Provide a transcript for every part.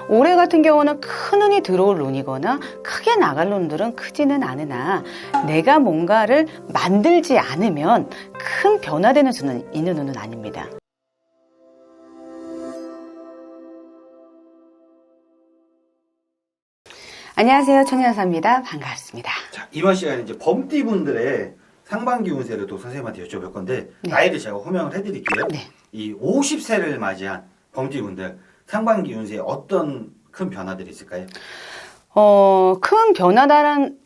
올해 같은 경우는 큰 운이 들어올 운이거나 크게 나갈 운들은 크지는 않으나 내가 뭔가를 만들지 않으면 큰 변화되는 수는 있는 운은 아닙니다. 안녕하세요. 청년사입니다. 반갑습니다. 자, 이번 시간에 이제 범띠분들의 상반기 운세를 또 선생님한테 여쭤볼 건데, 네. 나이를 제가 호명을 해드릴게요. 네. 이 50세를 맞이한 범띠분들 상반기 운세에 어떤 큰 변화들이 있을까요? 큰 변화는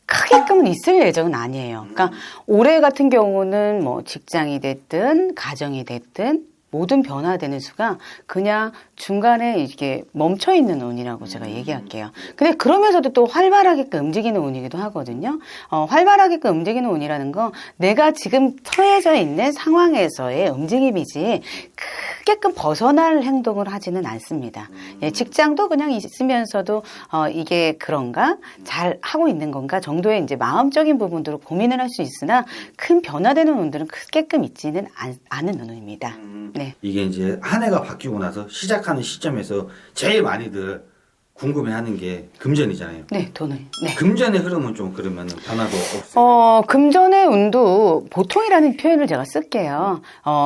크게끔은 있을 예정은 아니에요. 그러니까 올해 같은 경우는 뭐 직장이 됐든 가정이 됐든 모든 변화되는 수가 그냥 중간에 이게 멈춰 있는 운이라고 제가 얘기할게요. 근데 그러면서도 또 활발하게 움직이는 운이기도 하거든요. 활발하게 움직이는 운이라는 건 내가 지금 처해져 있는 상황에서의 움직임이지 크게끔 벗어날 행동을 하지는 않습니다. 예, 직장도 그냥 있으면서도 이게 그런가? 잘 하고 있는 건가? 정도의 이제 마음적인 부분들을 고민을 할 수 있으나 큰 변화되는 운들은 크게끔 있지는 않은 운입니다. 네. 이게 이제 한 해가 바뀌고 나서 시작하는 시점에서 제일 많이들 궁금해하는 게 금전이잖아요. 네, 돈을. 네. 금전의 흐름은 좀 그러면 변화도 없어요? 금전의 운도 보통이라는 표현을 제가 쓸게요.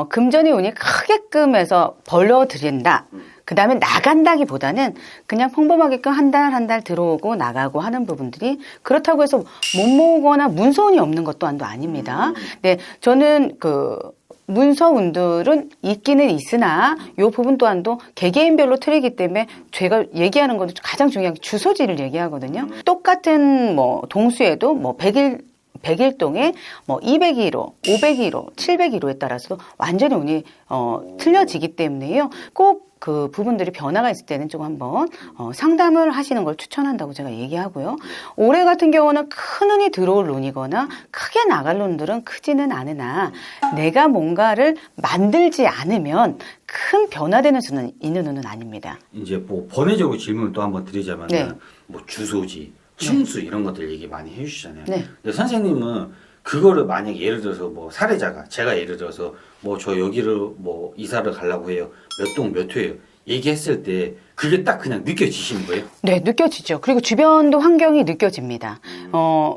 금전의 운이 크게끔 해서 벌려들인다. 그 다음에 나간다기보다는 그냥 평범하게끔 한 달 들어오고 나가고 하는 부분들이 그렇다고 해서 못 모으거나 문서운이 없는 것도 아닙니다. 네, 저는 문서운들은 있기는 있으나 이 부분 또한도 개개인별로 틀리기 때문에 제가 얘기하는 것도 가장 중요한 게 주소지를 얘기하거든요. 똑같은 뭐 동수에도 뭐 100일동에 뭐 201호, 501호, 701호에 따라서 완전히 운이 틀려지기 때문에요. 꼭 그 부분들이 변화가 있을 때는 좀 한번 상담을 하시는 걸 추천한다고 제가 얘기하고요. 올해 같은 경우는 큰 운이 들어올 운이거나 크게 나갈 운들은 크지는 않으나 내가 뭔가를 만들지 않으면 큰 변화되는 수는 있는 운은 아닙니다. 이제 뭐 번외적으로 질문을 또 한번 드리자면 네. 뭐 주소지, 층수 이런 것들 얘기 많이 해주시잖아요. 네. 근데 선생님은 그거를 만약에 예를 들어서 뭐 사례자가 제가 예를 들어서 뭐 저 여기를 뭐 이사를 가려고 해요. 몇 동 몇 회예요. 얘기했을 때 그게 딱 그냥 느껴지시는 거예요? 네, 느껴지죠. 그리고 주변도 환경이 느껴집니다.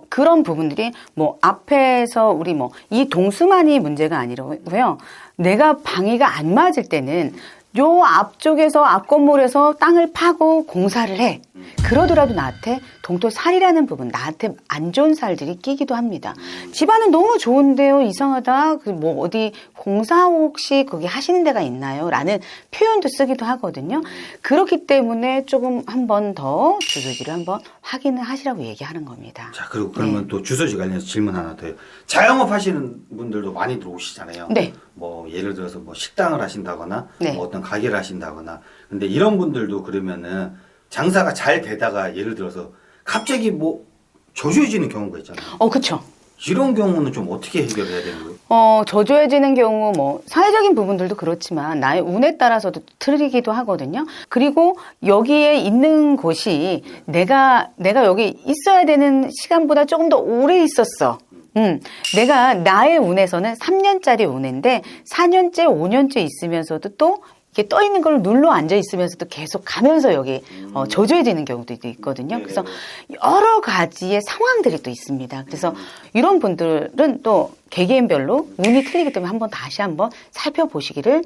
그런 부분들이 뭐 앞에서 우리 뭐 이 동수만이 문제가 아니라고요. 내가 방위가 안 맞을 때는 요 앞쪽에서 앞 건물에서 땅을 파고 공사를 해. 그러더라도 나한테 동토살이라는 부분, 나한테 안 좋은 살들이 끼기도 합니다. 집안은 너무 좋은데요, 이상하다. 뭐 어디 공사 혹시 거기 하시는 데가 있나요? 라는 표현도 쓰기도 하거든요. 그렇기 때문에 조금 한 번 더 주소지를 한번 확인을 하시라고 얘기하는 겁니다. 자, 그리고 그러면 또 주소지 관련해서 질문 하나 더요. 자영업 하시는 분들도 많이 들어오시잖아요. 네. 뭐 예를 들어서 뭐 식당을 하신다거나 네. 뭐 어떤 가게를 하신다거나. 근데 이런 분들도 그러면은 장사가 잘 되다가 예를 들어서 갑자기 뭐 저조해지는 경우가 있잖아요. 그쵸. 이런 경우는 좀 어떻게 해결해야 되는 거예요? 저조해지는 경우, 뭐, 사회적인 부분들도 그렇지만, 나의 운에 따라서도 틀리기도 하거든요. 그리고 여기에 있는 곳이 내가 여기 있어야 되는 시간보다 조금 더 오래 있었어. 내가 나의 운에서는 3년짜리 운인데, 4년째, 5년째 있으면서도 또, 이게 떠 있는 걸 눌러 앉아 있으면서도 계속 가면서 여기 저조해지는 경우도 있거든요. 그래서 여러 가지의 상황들이 또 있습니다. 그래서 이런 분들은 또 개개인별로 운이 틀리기 때문에 다시 한번 살펴보시기를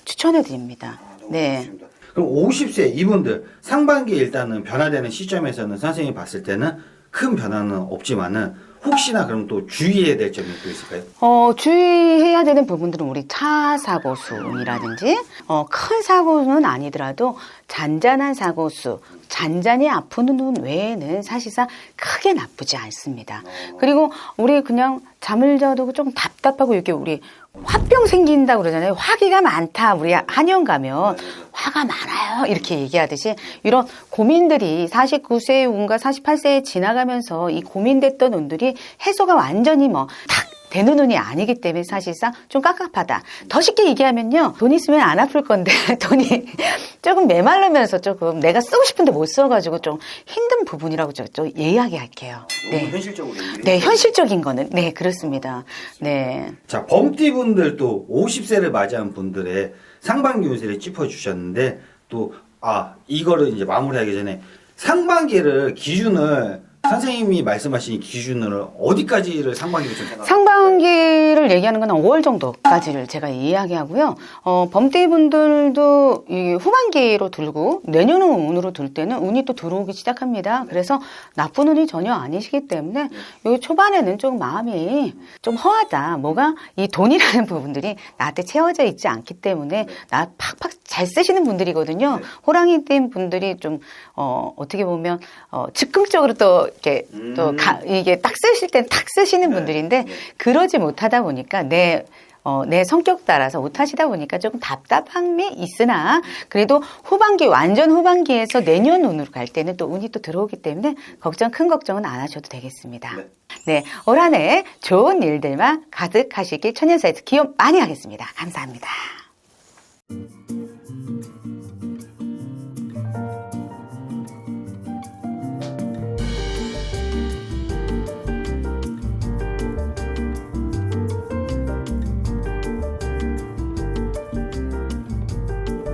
추천해 드립니다. 네. 좋습니다. 그럼 50세 이분들 상반기 일단은 변화되는 시점에서는 선생님이 봤을 때는 큰 변화는 없지만은 혹시나 그럼 또 주의해야 될 점이 또 있을까요? 주의해야 되는 부분들은 우리 차 사고수이라든지 큰 사고는 아니더라도 잔잔한 사고수, 잔잔히 아픈 눈 외에는 사실상 크게 나쁘지 않습니다. 그리고 우리 그냥 잠을 자도 좀 답답하고 이렇게 우리 화병 생긴다고 그러잖아요. 화기가 많다. 우리 한의원 가면 화가 많아요. 이렇게 얘기하듯이 이런 고민들이 49세의 운과 48세에 지나가면서 이 고민됐던 운들이 해소가 완전히 탁 되는 운이 아니기 때문에 사실상 좀 깝깝하다. 더 쉽게 얘기하면요. 돈 있으면 안 아플 건데 돈이 조금 메말르면서 조금 내가 쓰고 싶은데 못 써가지고 좀 힘든 부분이라고 좀 이야기할게요. 너무 현실적으로 네, 현실적인 거는 네, 그렇습니다. 네. 자, 범띠분들 또 50세를 맞이한 분들의 상반기 운세를 짚어주셨는데 또 이거를 이제 마무리하기 전에 상반기를 기준을 선생님이 말씀하신 기준을 어디까지를 상반기로 좀 생각하세요? 상반기를 얘기하는 건 한 5월 정도까지를 제가 이야기하고요. 범띠 분들도 이 후반기로 들고 내년 운으로 들 때는 운이 또 들어오기 시작합니다. 그래서 나쁜 운이 전혀 아니시기 때문에 요 초반에는 좀 마음이 좀 허하다. 뭐가 이 돈이라는 부분들이 나한테 채워져 있지 않기 때문에 나 팍팍 잘 쓰시는 분들이거든요. 호랑이띠 분들이 좀 어떻게 보면 즉흥적으로 또 이렇게 이게 딱 쓰실 땐 탁 쓰시는 분들인데 그러지 못하다 보니까 내 성격 따라서 못하시다 보니까 조금 답답함이 있으나 그래도 완전 후반기에서 내년 운으로 갈 때는 또 운이 또 들어오기 때문에 큰 걱정은 안 하셔도 되겠습니다. 네, 올 한 해 좋은 일들만 가득하시길 천연사에서 기원 많이 하겠습니다. 감사합니다.